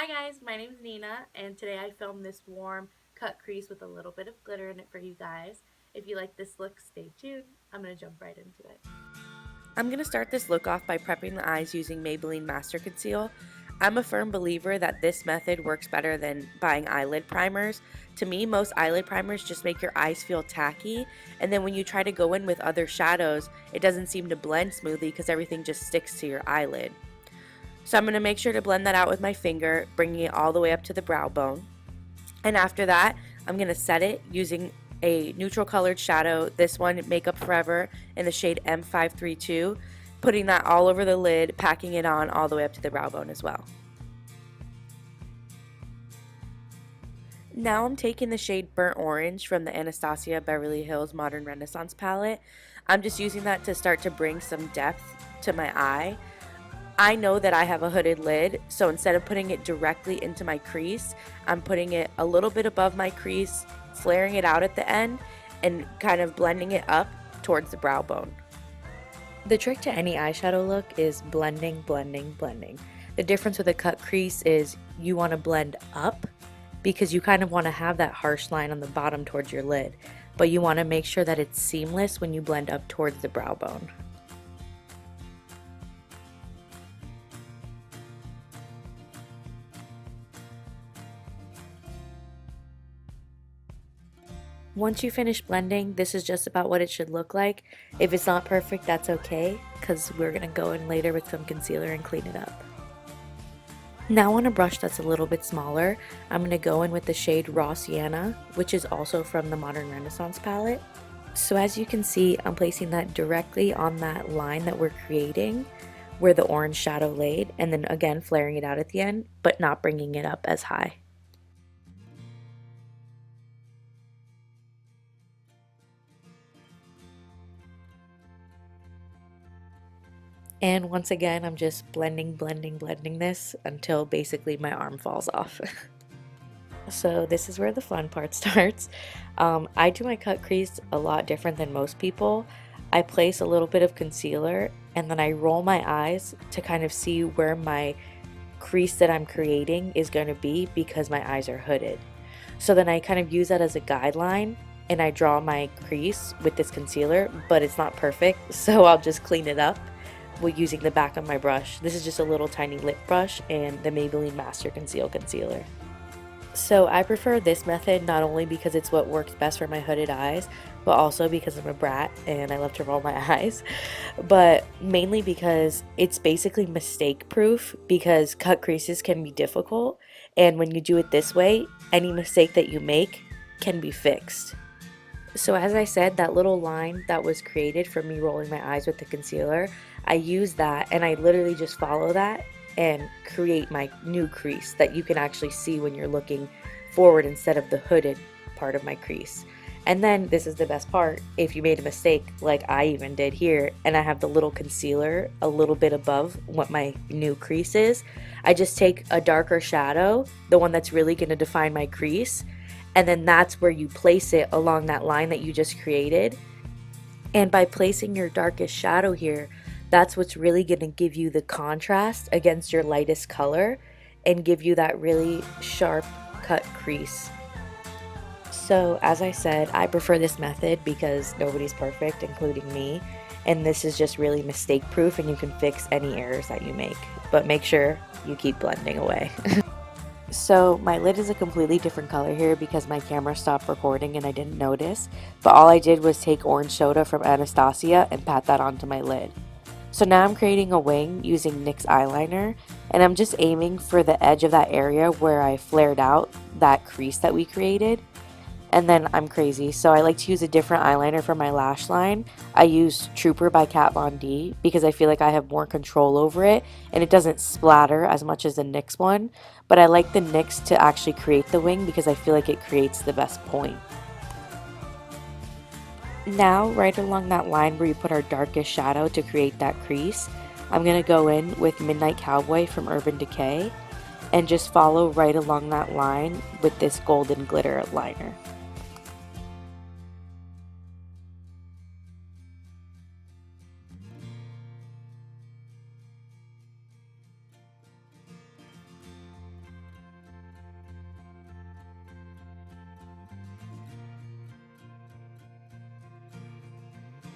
Hi guys, my name is Nina, and today I filmed this warm cut crease with a little bit of glitter in it for you guys. If you like this look, stay tuned. I'm going to jump right into it. I'm going to start this look off by prepping the eyes using Maybelline Master Conceal. I'm a firm believer that this method works better than buying eyelid primers. To me, most eyelid primers just make your eyes feel tacky, and then when you try to go in with other shadows, it doesn't seem to blend smoothly because everything just sticks to your eyelid. So I'm going to make sure to blend that out with my finger, bringing it all the way up to the brow bone. And after that, I'm going to set it using a neutral colored shadow, this one, Makeup Forever, in the shade M532, putting that all over the lid, packing it on all the way up to the brow bone as well. Now I'm taking the shade Burnt Orange from the Anastasia Beverly Hills Modern Renaissance palette. I'm just using that to start to bring some depth to my eye. I know that I have a hooded lid, so instead of putting it directly into my crease, I'm putting it a little bit above my crease, flaring it out at the end, and kind of blending it up towards the brow bone. The trick to any eyeshadow look is blending, blending, blending. The difference with a cut crease is you want to blend up because you kind of want to have that harsh line on the bottom towards your lid, but you want to make sure that it's seamless when you blend up towards the brow bone. Once you finish blending, this is just about what it should look like. If it's not perfect, that's okay, because we're going to go in later with some concealer and clean it up. Now on a brush that's a little bit smaller, I'm going to go in with the shade Raw Sienna, which is also from the Modern Renaissance palette. So as you can see, I'm placing that directly on that line that we're creating, where the orange shadow laid, and then again flaring it out at the end, but not bringing it up as high. And once again, I'm just blending, blending, blending this until basically my arm falls off. So this is where the fun part starts. I do my cut crease a lot different than most people. I place a little bit of concealer and then I roll my eyes to kind of see where my crease that I'm creating is going to be because my eyes are hooded. So then I kind of use that as a guideline and I draw my crease with this concealer, but it's not perfect, so I'll just clean it up with using the back of my brush. This is just a little tiny lip brush and the Maybelline Master Conceal Concealer. So I prefer this method not only because it's what works best for my hooded eyes, but also because I'm a brat and I love to roll my eyes, but mainly because it's basically mistake proof because cut creases can be difficult, and when you do it this way, any mistake that you make can be fixed. So as I said, that little line that was created from me rolling my eyes with the concealer, I use that and I literally just follow that and create my new crease that you can actually see when you're looking forward instead of the hooded part of my crease. And then this is the best part, if you made a mistake like I even did here and I have the little concealer a little bit above what my new crease is, I just take a darker shadow, the one that's really going to define my crease, and then that's where you place it along that line that you just created. And by placing your darkest shadow here, that's what's really going to give you the contrast against your lightest color and give you that really sharp cut crease. So as I said, I prefer this method because nobody's perfect, including me, and this is just really mistake proof and you can fix any errors that you make, but make sure you keep blending away. So my lid is a completely different color here because my camera stopped recording and I didn't notice, but all I did was take orange soda from Anastasia and pat that onto my lid. So now I'm creating a wing using NYX eyeliner, and I'm just aiming for the edge of that area where I flared out that crease that we created. And then I'm crazy, so I like to use a different eyeliner for my lash line. I use Trooper by KatVonD because I feel like I have more control over it and it doesn't splatter as much as the NYX one. But I like the NYX to actually create the wing because I feel like it creates the best point. Now, right along that line where you put our darkest shadow to create that crease, I'm going to go in with Midnight Cowboy from Urban Decay and just follow right along that line with this golden glitter liner.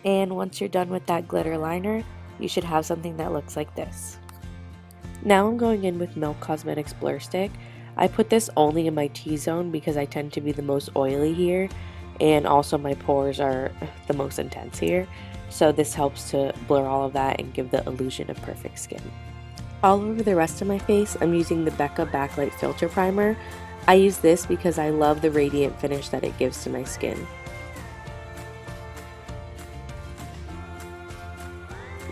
And once you're done with that glitter liner, you should have something that looks like this. Now I'm going in with Milk Cosmetics Blur Stick. I put this only in my T-zone because I tend to be the most oily here, and also my pores are the most intense here. So this helps to blur all of that and give the illusion of perfect skin. All over the rest of my face, I'm using the Becca Backlight Filter Primer. I use this because I love the radiant finish that it gives to my skin.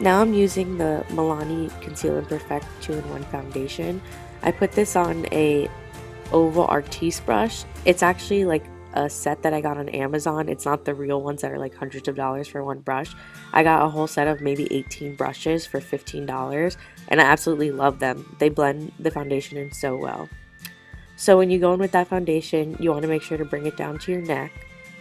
Now I'm using the Milani Conceal+Perfect 2-in-1 foundation. I put this on a oval Artiste brush. It's actually like a set that I got on Amazon. It's not the real ones that are like hundreds of dollars for one brush. I got a whole set of maybe 18 brushes for $15, and I absolutely love them. They blend the foundation in so well. So when you go in with that foundation, you want to make sure to bring it down to your neck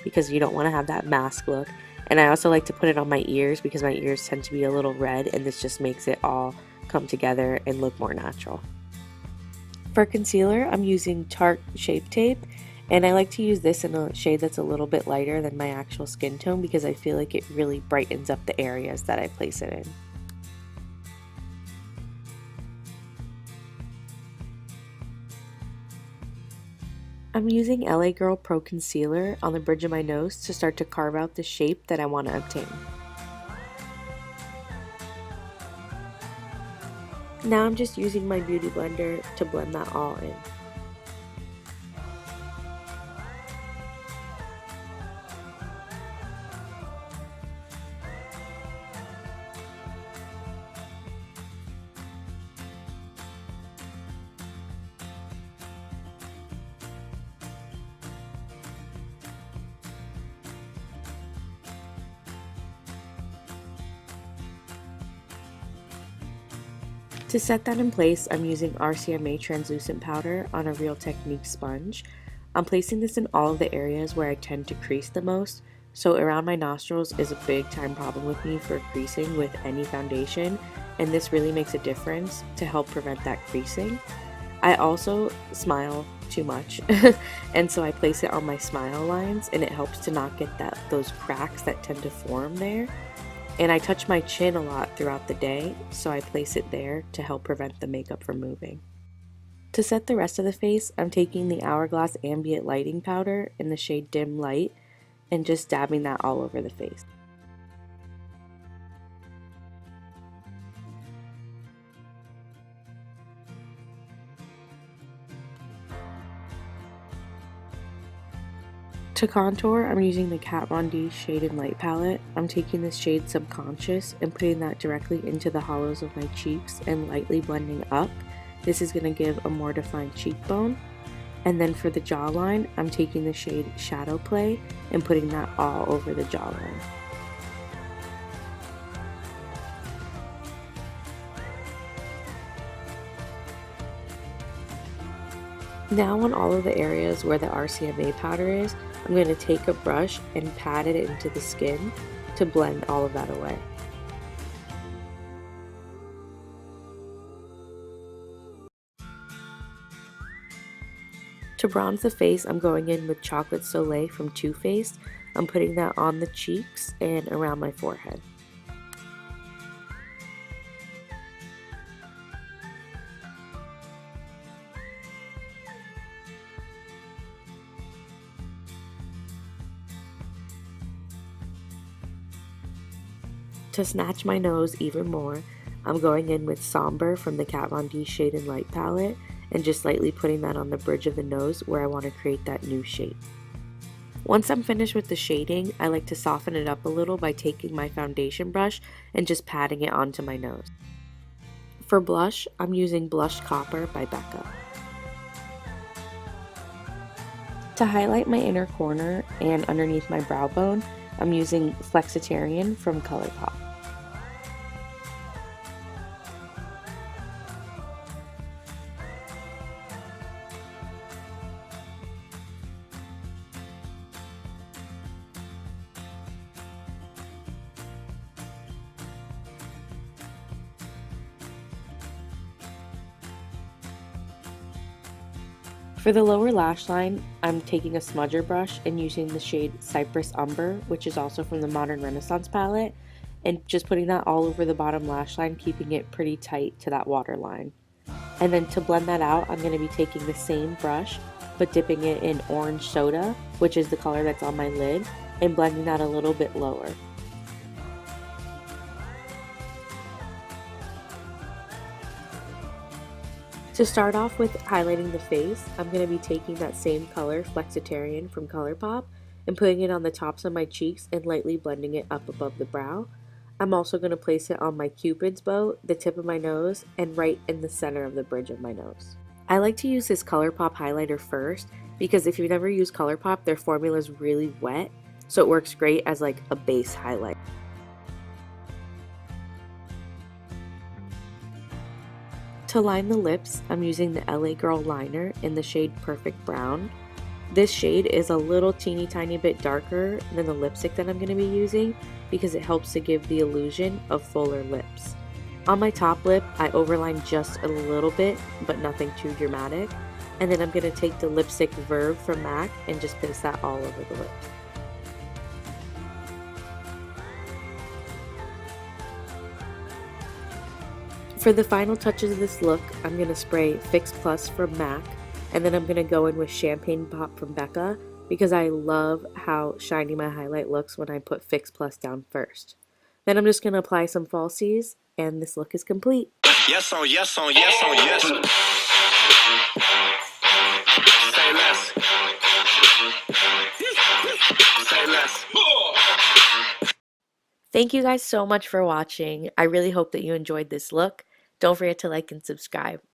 because you don't want to have that mask look. And I also like to put it on my ears because my ears tend to be a little red, and this just makes it all come together and look more natural. For concealer, I'm using Tarte Shape Tape, and I like to use this in a shade that's a little bit lighter than my actual skin tone because I feel like it really brightens up the areas that I place it in. I'm using LA Girl Pro Concealer on the bridge of my nose to start to carve out the shape that I want to obtain. Now I'm just using my beauty blender to blend that all in. To set that in place, I'm using RCMA translucent powder on a Real Technique sponge. I'm placing this in all of the areas where I tend to crease the most, so around my nostrils is a big time problem with me for creasing with any foundation, and this really makes a difference to help prevent that creasing. I also smile too much, and so I place it on my smile lines, and it helps to not get those cracks that tend to form there. And I touch my chin a lot throughout the day, so I place it there to help prevent the makeup from moving. To set the rest of the face, I'm taking the Hourglass Ambient Lighting Powder in the shade Dim Light and just dabbing that all over the face. To contour, I'm using the KatVonD Shade and Light palette. I'm taking the shade Subconscious and putting that directly into the hollows of my cheeks and lightly blending up. This is going to give a more defined cheekbone. And then for the jawline, I'm taking the shade Shadow Play and putting that all over the jawline. Now on all of the areas where the RCMA powder is, I'm going to take a brush and pat it into the skin to blend all of that away. To bronze the face, I'm going in with Chocolate Soleil from Too Faced. I'm putting that on the cheeks and around my forehead. To snatch my nose even more, I'm going in with Somber from the KatVonD Shade and Light palette and just lightly putting that on the bridge of the nose where I want to create that new shape. Once I'm finished with the shading, I like to soften it up a little by taking my foundation brush and just patting it onto my nose. For blush, I'm using Blush Copper by Becca. To highlight my inner corner and underneath my brow bone, I'm using Flexitarian from ColourPop. For the lower lash line, I'm taking a smudger brush and using the shade Cyprus Umber, which is also from the Modern Renaissance palette, and just putting that all over the bottom lash line, keeping it pretty tight to that waterline. And then to blend that out, I'm going to be taking the same brush, but dipping it in orange soda, which is the color that's on my lid, and blending that a little bit lower. To start off with highlighting the face, I'm going to be taking that same color, Flexitarian from ColourPop, and putting it on the tops of my cheeks and lightly blending it up above the brow. I'm also going to place it on my Cupid's bow, the tip of my nose, and right in the center of the bridge of my nose. I like to use this ColourPop highlighter first because if you've never used ColourPop, their formula is really wet, so it works great as like a base highlight. To line the lips, I'm using the LA Girl liner in the shade Perfect Brown. This shade is a little teeny tiny bit darker than the lipstick that I'm going to be using because it helps to give the illusion of fuller lips. On my top lip, I overline just a little bit, but nothing too dramatic. And then I'm going to take the lipstick Verve from MAC and just place that all over the lip. For the final touches of this look, I'm going to spray Fix Plus from MAC, and then I'm going to go in with Champagne Pop from Becca because I love how shiny my highlight looks when I put Fix Plus down first. Then I'm just going to apply some falsies, and this look is complete. Yes on yes on yes on yes. Say less. Say less. Thank you guys so much for watching. I really hope that you enjoyed this look. Don't forget to like and subscribe.